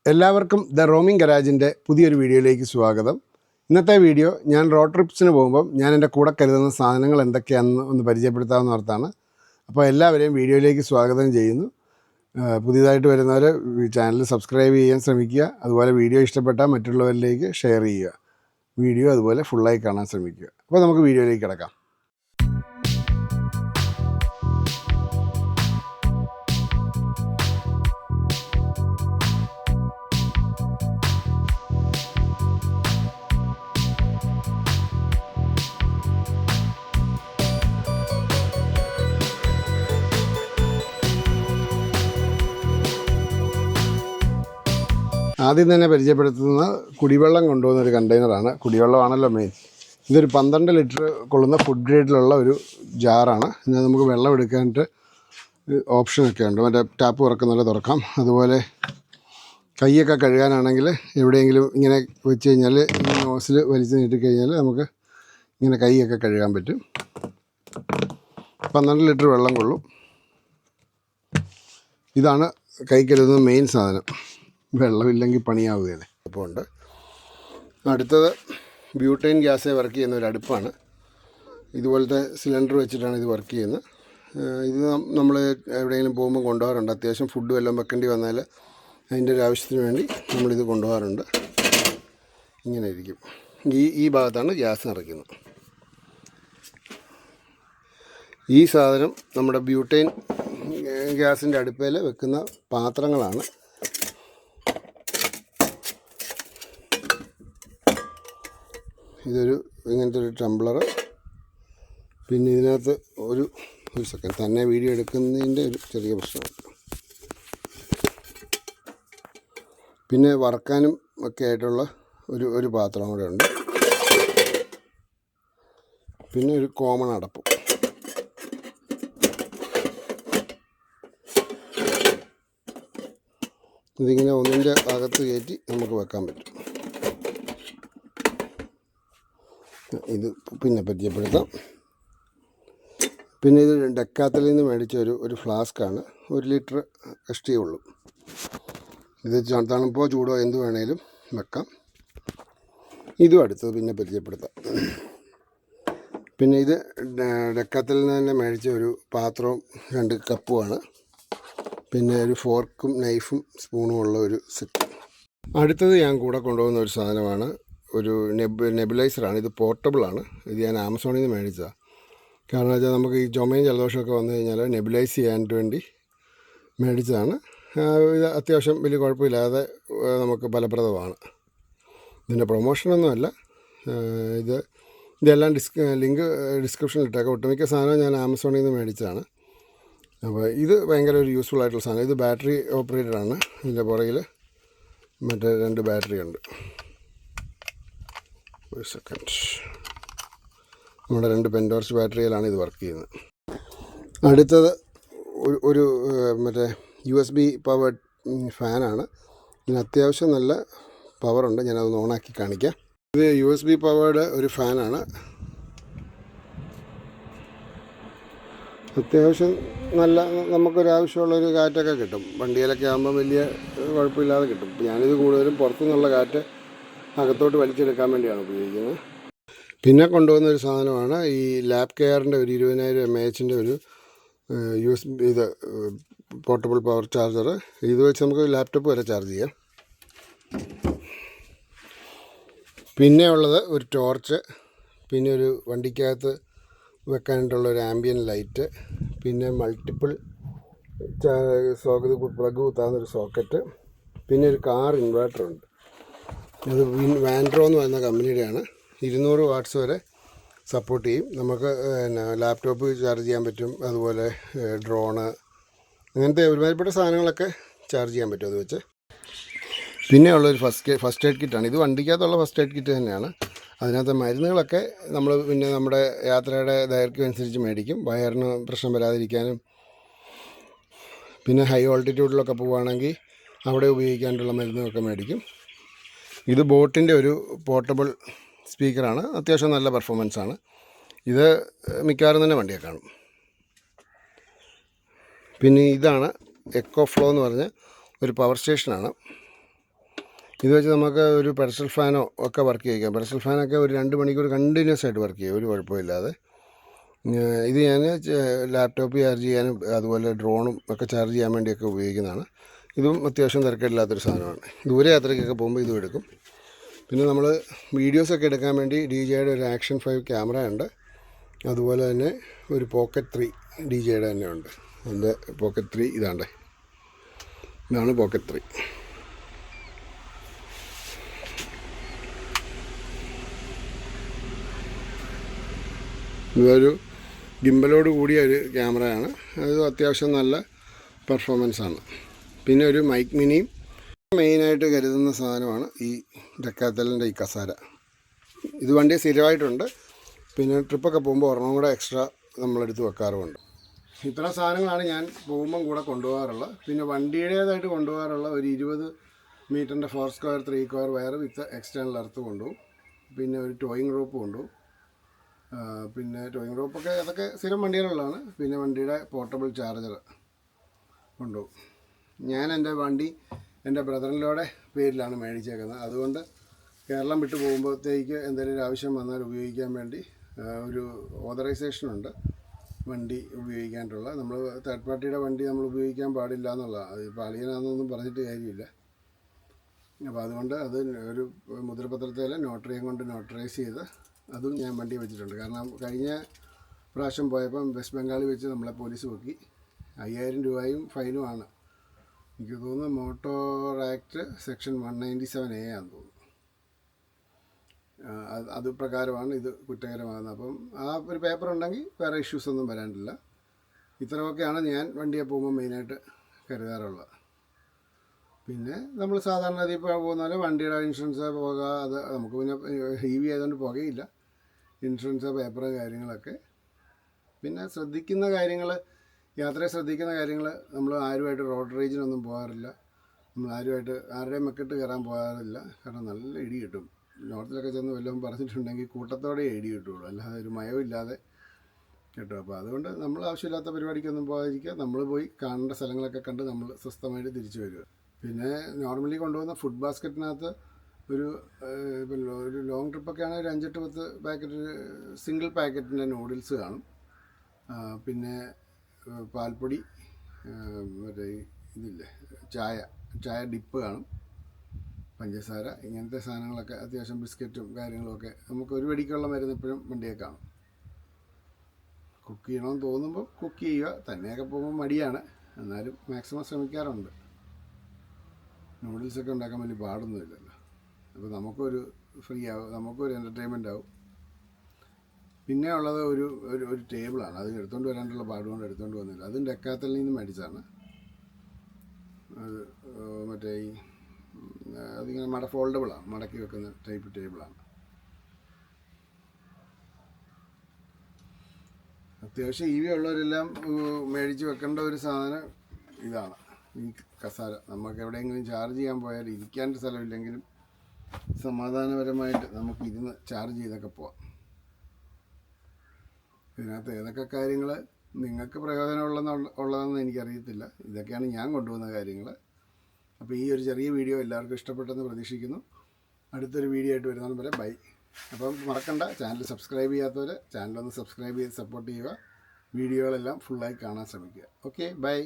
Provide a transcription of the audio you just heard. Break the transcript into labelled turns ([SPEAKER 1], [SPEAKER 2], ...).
[SPEAKER 1] എല്ലാവർക്കും the roaming ഗരാജിൻ്റെ പുതിയൊരു വീഡിയോയിലേക്ക് സ്വാഗതം. ഇന്നത്തെ വീഡിയോ ഞാൻ റോഡ് ട്രിപ്സിന് പോകുമ്പം ഞാൻ എൻ്റെ കൂടെ കരുതുന്ന സാധനങ്ങൾ എന്തൊക്കെയാണെന്ന് ഒന്ന് പരിചയപ്പെടുത്താമെന്ന് ഓർത്താണ്. അപ്പോൾ എല്ലാവരെയും വീഡിയോയിലേക്ക് സ്വാഗതം ചെയ്യുന്നു. പുതിയതായിട്ട് വരുന്നവർ ചാനൽ സബ്സ്ക്രൈബ് ചെയ്യാൻ ശ്രമിക്കുക. അതുപോലെ വീഡിയോ ഇഷ്ടപ്പെട്ടാൽ മറ്റുള്ളവരിലേക്ക് ഷെയർ ചെയ്യുക. വീഡിയോ അതുപോലെ ഫുള്ളായി കാണാൻ ശ്രമിക്കുക. അപ്പോൾ നമുക്ക് വീഡിയോയിലേക്ക് കിടക്കാം. ആദ്യം തന്നെ പരിചയപ്പെടുത്തുന്ന കുടിവെള്ളം കൊണ്ടുപോകുന്ന ഒരു കണ്ടെയ്നറാണ്. കുടിവെള്ളമാണല്ലോ മെയിൻ. ഇതൊരു 12 ലിറ്റർ കൊള്ളുന്ന ഫുഡ് ഗ്രേഡിലുള്ള ഒരു ജാറാണ്. ഇന്ന് നമുക്ക് വെള്ളം എടുക്കാനായിട്ട് ഓപ്ഷനൊക്കെ ഉണ്ട്. മറ്റേ ടാപ്പ് തുറക്കുന്നപോലെ തുറക്കാം. അതുപോലെ കൈയൊക്കെ കഴുകാനാണെങ്കിൽ എവിടെയെങ്കിലും ഇങ്ങനെ വെച്ച് കഴിഞ്ഞാൽ ഈ നോസിൽ വലിച്ച് നീട്ടിക്കഴിഞ്ഞാൽ നമുക്ക് ഇങ്ങനെ കൈയൊക്കെ കഴുകാൻ പറ്റും. 12 ലിറ്റർ വെള്ളം കൊള്ളും. ഇതാണ് കൈ കരുതുന്ന മെയിൻ സാധനം. വെള്ളമില്ലെങ്കിൽ പണിയാവുകയല്ലേ. അപ്പോൾ ഉണ്ട്. അടുത്തത് ബ്യൂട്ടൈൻ ഗ്യാസ് വർക്ക് ചെയ്യുന്ന ഒരു അടുപ്പാണ്. ഇതുപോലത്തെ സിലിണ്ടർ വെച്ചിട്ടാണ് ഇത് വർക്ക് ചെയ്യുന്നത്. ഇത് നമ്മൾ എവിടെയെങ്കിലും പോകുമ്പോൾ കൊണ്ടുപോകാറുണ്ട്. അത്യാവശ്യം ഫുഡ് വല്ലതും വെക്കേണ്ടി വന്നാൽ അതിൻ്റെ ഒരു ആവശ്യത്തിന് വേണ്ടി നമ്മളിത് കൊണ്ടുപോകാറുണ്ട്. ഇങ്ങനെ ഇരിക്കും. ഈ ഭാഗത്താണ് ഗ്യാസ് നിറയ്ക്കുന്നത്. ഈ സാധനം നമ്മുടെ ബ്യൂട്ടൈൻ ഗ്യാസിൻ്റെ അടുപ്പിൽ വെക്കുന്ന പാത്രങ്ങളാണ്. ഇതൊരു ഇങ്ങനത്തെ ഒരു ടംബ്ലർ. പിന്നെ ഇതിനകത്ത് ഒരു സെക്കൻഡ് തന്നെ വീഡിയോ എടുക്കുന്നതിൻ്റെ ഒരു ചെറിയ പ്രശ്നമുണ്ട്. പിന്നെ വറക്കാനും ഒക്കെ ആയിട്ടുള്ള ഒരു പാത്രം കൂടെ ഉണ്ട്. പിന്നെ ഒരു കോമൺ അടപ്പ്. ഇതിങ്ങനെ ഒന്നിൻ്റെ അകത്ത് കയറ്റി നമുക്ക് വെക്കാൻ പറ്റും. ഇത് പിന്നെ പരിചയപ്പെടുത്താം. പിന്നെ ഇത് ഡെക്കാത്തലിൽ നിന്ന് മേടിച്ച ഒരു ഫ്ലാസ്ക്കാണ്. 1 ലിറ്റർ എക്സ്ട്രാ ഉള്ളൂ. ഇത് തണുപ്പോ ചൂടോ എന്ത് വേണേലും വെക്കാം. ഇതും അടുത്തത് പിന്നെ പരിചയപ്പെടുത്താം. പിന്നെ ഇത് ഡെക്കാത്തലിൽ നിന്ന് തന്നെ മേടിച്ച ഒരു പാത്രവും 2 കപ്പുമാണ്. പിന്നെ ഒരു ഫോർക്കും നൈഫും സ്പൂണും ഉള്ള ഒരു സെറ്റ്. അടുത്തത് ഞാൻ കൂടെ കൊണ്ടുപോകുന്ന ഒരു സാധനമാണ്. ഒരു നെബുലൈസറാണ്. ഇത് പോർട്ടബിളാണ്. ഇത് ഞാൻ ആമസോണിൽ നിന്ന് മേടിച്ചതാണ്. കാരണം വെച്ചാൽ നമുക്ക് ഈ ചുമയും ജലദോഷമൊക്കെ വന്നു കഴിഞ്ഞാൽ നെബുലൈസ് ചെയ്യാനായിട്ട് വേണ്ടി മേടിച്ചതാണ്. ഇത് അത്യാവശ്യം വലിയ കുഴപ്പമില്ലാതെ നമുക്ക് ഫലപ്രദമാണ്. ഇതിൻ്റെ പ്രൊമോഷനൊന്നുമല്ല. ഇതെല്ലാം ലിങ്ക് ഡിസ്ക്രിപ്ഷനിൽ ഇട്ടേക്കാം. ഒട്ടുമിക്ക സാധനം ഞാൻ ആമസോണിൽ നിന്ന് മേടിച്ചതാണ്. അപ്പോൾ ഇത് ഭയങ്കര ഒരു യൂസ്ഫുൾ ആയിട്ടുള്ള സാധനം. ഇത് ബാറ്ററി ഓപ്പറേറ്റഡാണ്. ഇതിൻ്റെ പുറകിൽ മറ്റേ 2 ബാറ്ററി ഉണ്ട്. ഒരു സെക്കൻഡ്. നമ്മുടെ 2 പെൻടോർച്ച് ബാറ്ററിയിലാണ് ഇത് വർക്ക് ചെയ്യുന്നത്. അടുത്തത് ഒരു മറ്റേ USB പവേർഡ് ഫാനാണ്. ഇതിന് അത്യാവശ്യം നല്ല പവറുണ്ട്. ഞാനതൊന്ന് ഓണാക്കി കാണിക്കാം. ഇത് USB പവേർഡ് ഒരു ഫാനാണ്. അത്യാവശ്യം നല്ല നമുക്കൊരാവശ്യമുള്ളൊരു കാറ്റൊക്കെ കിട്ടും. വണ്ടിയിലൊക്കെ ആകുമ്പോൾ വലിയ കുഴപ്പമില്ലാതെ കിട്ടും. ഞാനിത് കൂടുതലും പുറത്തുനിന്നുള്ള കാറ്റ് അകത്തോട്ട് വലിച്ചെടുക്കാൻ വേണ്ടിയാണ് ഉപയോഗിക്കുന്നത്. പിന്നെ കൊണ്ടുവന്ന ഒരു സാധനമാണ് ഈ ലാബ് കെയറിൻ്റെ ഒരു 20,000 mAh ഒരു USB ഇത് പോർട്ടബിൾ പവർ ചാർജർ. ഇത് വെച്ച് നമുക്ക് ലാപ്ടോപ്പ് വരെ ചാർജ് ചെയ്യാം. പിന്നെ ഉള്ളത് ഒരു ടോർച്ച്. പിന്നെ ഒരു വണ്ടിക്കകത്ത് വെക്കാനായിട്ടുള്ള ഒരു ആംബിയൻ ലൈറ്റ്. പിന്നെ മൾട്ടിപ്പിൾ പ്ലഗ് കുത്താവുന്നൊരു സോക്കറ്റ്. പിന്നെ ഒരു കാർ ഇൻവേർട്ടറുണ്ട്. അത് വാൻഡ്രോ എന്ന് പറയുന്ന കമ്പനിയുടെയാണ്. 200 വാട്ട്സ് വരെ സപ്പോർട്ട് ചെയ്യും. നമുക്ക് ലാപ്ടോപ്പ് ചാർജ് ചെയ്യാൻ പറ്റും. അതുപോലെ ഡ്രോണ് അങ്ങനത്തെ ഒരുമാതിരിപ്പെട്ട സാധനങ്ങളൊക്കെ ചാർജ് ചെയ്യാൻ പറ്റും അത് വെച്ച്. പിന്നെ ഉള്ളൊരു ഫസ്റ്റ് എയ്ഡ് കിറ്റാണ്. ഇത് വണ്ടിക്കകത്തുള്ള ഫസ്റ്റ് എയ്ഡ് കിറ്റ് തന്നെയാണ്. അതിനകത്ത് മരുന്നുകളൊക്കെ നമ്മൾ പിന്നെ നമ്മുടെ യാത്രയുടെ ദൈർഘ്യം അനുസരിച്ച് മേടിക്കും. വയറിന് പ്രശ്നം വരാതിരിക്കാനും പിന്നെ ഹൈ ഓൾട്ടിറ്റ്യൂഡിലൊക്കെ പോവുകയാണെങ്കിൽ അവിടെ ഉപയോഗിക്കാനുള്ള മരുന്നുകളൊക്കെ മേടിക്കും. ഇത് ബോട്ടിൻ്റെ ഒരു പോർട്ടബിൾ സ്പീക്കറാണ്. അത്യാവശ്യം നല്ല പെർഫോമൻസാണ്. ഇത് മിക്കവാറും തന്നെ വണ്ടിയെ കാണും. പിന്നെ ഇതാണ് എക്കോ ഫ്ലോ എന്ന് പറഞ്ഞ ഒരു പവർ സ്റ്റേഷനാണ്. ഇത് വെച്ച് നമുക്ക് ഒരു പെഡസ്റ്റൽ ഫാനോ ഒക്കെ വർക്ക് ചെയ്യിക്കാം. പെഡസ്റ്റൽ ഫാനൊക്കെ ഒരു 2 മണിക്കൂർ കണ്ടിന്യൂസ് ആയിട്ട് വർക്ക് ചെയ്യും, ഒരു കുഴപ്പമില്ലാതെ. ഇത് ഞാൻ ലാപ്ടോപ്പ് ചാർജ് ചെയ്യാനും അതുപോലെ ഡ്രോണും ഒക്കെ ചാർജ് ചെയ്യാൻ വേണ്ടിയൊക്കെ ഉപയോഗിക്കുന്നതാണ്. ഇതും അത്യാവശ്യം തിരക്കില്ലാത്തൊരു സാധനമാണ്. ദൂരെ യാത്രയ്ക്കൊക്കെ പോകുമ്പോൾ ഇതും എടുക്കും. പിന്നെ നമ്മൾ വീഡിയോസൊക്കെ എടുക്കാൻ വേണ്ടി DJIയുടെ ഒരു ആക്ഷൻ 5 ക്യാമറ ഉണ്ട്. അതുപോലെ തന്നെ ഒരു പോക്കറ്റ് 3 DJIയുടെ തന്നെ ഉണ്ട്. അതിൻ്റെ പോക്കറ്റ് 3 ഇതാണ് പോക്കറ്റ് 3. ഇതൊരു ഗിംബലോട് കൂടിയ ഒരു ക്യാമറയാണ്. അത് അത്യാവശ്യം നല്ല പെർഫോമൻസാണ്. പിന്നെ ഒരു മൈക്ക് മിനിയും മെയിനായിട്ട് കരുതുന്ന സാധനമാണ് ഈ ഡെക്കാത്തലിൻ്റെ ഈ കസാര. ഇത് വണ്ടി സ്ഥിരമായിട്ടുണ്ട്. പിന്നെ ട്രിപ്പൊക്കെ പോകുമ്പോൾ ഒരെണ്ണം കൂടെ എക്സ്ട്രാ നമ്മളെടുത്ത് വെക്കാറുമുണ്ട്. ഇത്ര സാധനങ്ങളാണ് ഞാൻ പോകുമ്പം കൂടെ കൊണ്ടുപോകാറുള്ളത്. പിന്നെ വണ്ടിയുടേതായിട്ട് കൊണ്ടുപോകാറുള്ള ഒരു 20 മീറ്ററിൻ്റെ 4 സ്ക്വയർ 3 സ്ക്വയർ വയർ വിത്ത് എക്സ്റ്റേണൽ എർത്ത് കൊണ്ടുപോകും. പിന്നെ ഒരു ടോയിങ് റോപ്പ് കൊണ്ടുപോകും. പിന്നെ ടോയിങ് റോപ്പൊക്കെ അതൊക്കെ സ്ഥിരം വണ്ടികളുള്ളതാണ്. പിന്നെ വണ്ടിയുടെ പോർട്ടബിൾ ചാർജർ കൊണ്ടുപോകും. ഞാൻ എൻ്റെ വണ്ടി എൻ്റെ ബ്രദറിൻ്റെ പേരിലാണ് മേടിച്ചേക്കുന്നത്. അതുകൊണ്ട് കേരളം വിട്ട് പോകുമ്പോഴത്തേക്ക് എന്തെങ്കിലും ഒരു ആവശ്യം വന്നാൽ ഉപയോഗിക്കാൻ വേണ്ടി ഒരു ഓതറൈസേഷനുണ്ട് വണ്ടി ഉപയോഗിക്കാനായിട്ടുള്ള. നമ്മൾ തേർഡ് പാർട്ടിയുടെ വണ്ടി നമ്മൾ ഉപയോഗിക്കാൻ പാടില്ല എന്നുള്ളതാണ്. അത് ഇപ്പോൾ അളിയനാണെന്നൊന്നും പറഞ്ഞിട്ട് കാര്യമില്ല. അപ്പോൾ അതുകൊണ്ട് അത് ഒരു മുദ്രപത്രത്തിൽ നോട്ടറിയും കൊണ്ട് നോട്ടറൈസ് ചെയ്ത് അതും ഞാൻ വണ്ടി വെച്ചിട്ടുണ്ട്. കാരണം കഴിഞ്ഞ പ്രാവശ്യം പോയപ്പം വെസ്റ്റ് ബംഗാളിൽ വെച്ച് നമ്മളെ പോലീസ് പൊക്കി 5000 രൂപയും ഫൈനുമാണ്. എനിക്ക് തോന്നുന്നു മോട്ടോർ ആക്ട് സെക്ഷൻ 197A ആണെന്ന് തോന്നുന്നു. അത് പ്രകാരമാണ് ഇത് കുറ്റകരമാകുന്നത്. അപ്പം ആ ഒരു പേപ്പർ ഉണ്ടെങ്കിൽ വേറെ ഇഷ്യൂസ് ഒന്നും വരാനില്ല. ഇത്രയൊക്കെയാണ് ഞാൻ വണ്ടിയെ പോകുമ്പോൾ മെയിനായിട്ട് കരുതാറുള്ളത്. പിന്നെ നമ്മൾ സാധാരണ ഇപ്പോൾ പോകുന്നാലും വണ്ടിയുടെ ഇൻഷുറൻസ് പോക, അത് നമുക്ക് പിന്നെ ഹെവി ആയതുകൊണ്ട് പുകയില്ല. ഇൻഷുറൻസ്, പേപ്പർ, കാര്യങ്ങളൊക്കെ. പിന്നെ ശ്രദ്ധിക്കുന്ന കാര്യങ്ങൾ, യാത്രയെ ശ്രദ്ധിക്കുന്ന കാര്യങ്ങൾ, നമ്മൾ ആരുമായിട്ട് റോഡ് റേജിനൊന്നും പോകാറില്ല. നമ്മൾ ആരുടെയും മെക്കിട്ട് കയറാൻ പോകാറില്ല. കാരണം നല്ല ഇടി കിട്ടും. നോർത്തിലൊക്കെ ചെന്ന് വല്ലതും പറഞ്ഞിട്ടുണ്ടെങ്കിൽ കൂട്ടത്തോടെ ഇടി കിട്ടുള്ളൂ, അല്ലാതെ ഒരു മയമില്ലാതെ കിട്ടും. അപ്പോൾ അതുകൊണ്ട് നമ്മൾ ആവശ്യമില്ലാത്ത പരിപാടിക്കൊന്നും പോകാതിരിക്കുക. നമ്മൾ പോയി കാണേണ്ട സ്ഥലങ്ങളൊക്കെ കണ്ട് നമ്മൾ സ്വസ്ഥമായിട്ട് തിരിച്ചു വരിക. പിന്നെ നോർമലി കൊണ്ടുപോകുന്ന ഫുഡ് ബാസ്ക്കറ്റിനകത്ത് ഒരു ലോങ് ട്രിപ്പൊക്കെ ആണെങ്കിൽ 5-10 പാക്കറ്റ് സിംഗിൾ പാക്കറ്റിൻ്റെ നൂഡിൽസ് കാണും. പിന്നെ പാൽപ്പൊടി, മറ്റേ ഇതില്ലേ ചായ ഡിപ്പ് കാണും, പഞ്ചസാര, ഇങ്ങനത്തെ സാധനങ്ങളൊക്കെ, അത്യാവശ്യം ബിസ്ക്കറ്റും കാര്യങ്ങളുമൊക്കെ നമുക്ക് ഒരു വെടിക്കുള്ള മരുന്ന് എപ്പോഴും വണ്ടിയെ കാണും. കുക്ക് ചെയ്യണമെന്ന് തോന്നുമ്പോൾ കുക്ക് ചെയ്യുക. തന്നെയൊക്കെ പോകുമ്പോൾ മടിയാണ്, എന്നാലും മാക്സിമം ശ്രമിക്കാറുണ്ട്. നൂഡിൽസൊക്കെ ഉണ്ടാക്കാൻ വലിയ പാടൊന്നുമില്ലല്ലോ. അപ്പോൾ നമുക്കൊരു ഫ്രീ ആവും, നമുക്കൊരു എൻ്റർടൈൻമെൻ്റ് ആവും. പിന്നെ ഉള്ളത് ഒരു ടേബിളാണ്. അത് എടുത്തുകൊണ്ട് വരാനുള്ള പാടുകൊണ്ട് എടുത്തുകൊണ്ട് വന്നില്ല. അതും ഡെക്കാത്തലിൽ നിന്ന് മേടിച്ചാണ്. അത് മറ്റേ അതിങ്ങനെ ഫോൾഡബിളാണ്, മടക്കി വെക്കുന്ന ടൈപ്പ് ടേബിളാണ്. അത്യാവശ്യം EV ഉള്ളവരെല്ലാം മേടിച്ച് വെക്കേണ്ട ഒരു സാധനം ഇതാണ്, ഈ കസാര. നമുക്ക് എവിടെയെങ്കിലും ചാർജ് ചെയ്യാൻ പോയാൽ ഇരിക്കാൻ സ്ഥലമില്ലെങ്കിലും സമാധാനപരമായിട്ട് നമുക്ക് ഇരുന്ന് ചാർജ് ചെയ്തൊക്കെ പോവാം. ഇതിനകത്ത് ഏതൊക്കെ കാര്യങ്ങൾ നിങ്ങൾക്ക് പ്രയോജനമുള്ളതെന്ന് എനിക്കറിയത്തില്ല. ഇതൊക്കെയാണ് ഞാൻ കൊണ്ടുവന്ന കാര്യങ്ങൾ. അപ്പോൾ ഈ ഒരു ചെറിയ വീഡിയോ എല്ലാവർക്കും ഇഷ്ടപ്പെട്ടെന്ന് പ്രതീക്ഷിക്കുന്നു. അടുത്തൊരു വീഡിയോ ആയിട്ട് വരുന്നതും വരെ ബൈ. അപ്പം മറക്കണ്ട, ചാനൽ സബ്സ്ക്രൈബ് ചെയ്യാത്തവർ ചാനലൊന്ന് സബ്സ്ക്രൈബ് ചെയ്ത് സപ്പോർട്ട് ചെയ്യുക. വീഡിയോകളെല്ലാം ഫുള്ളായി കാണാൻ ശ്രമിക്കുക. Okay, by.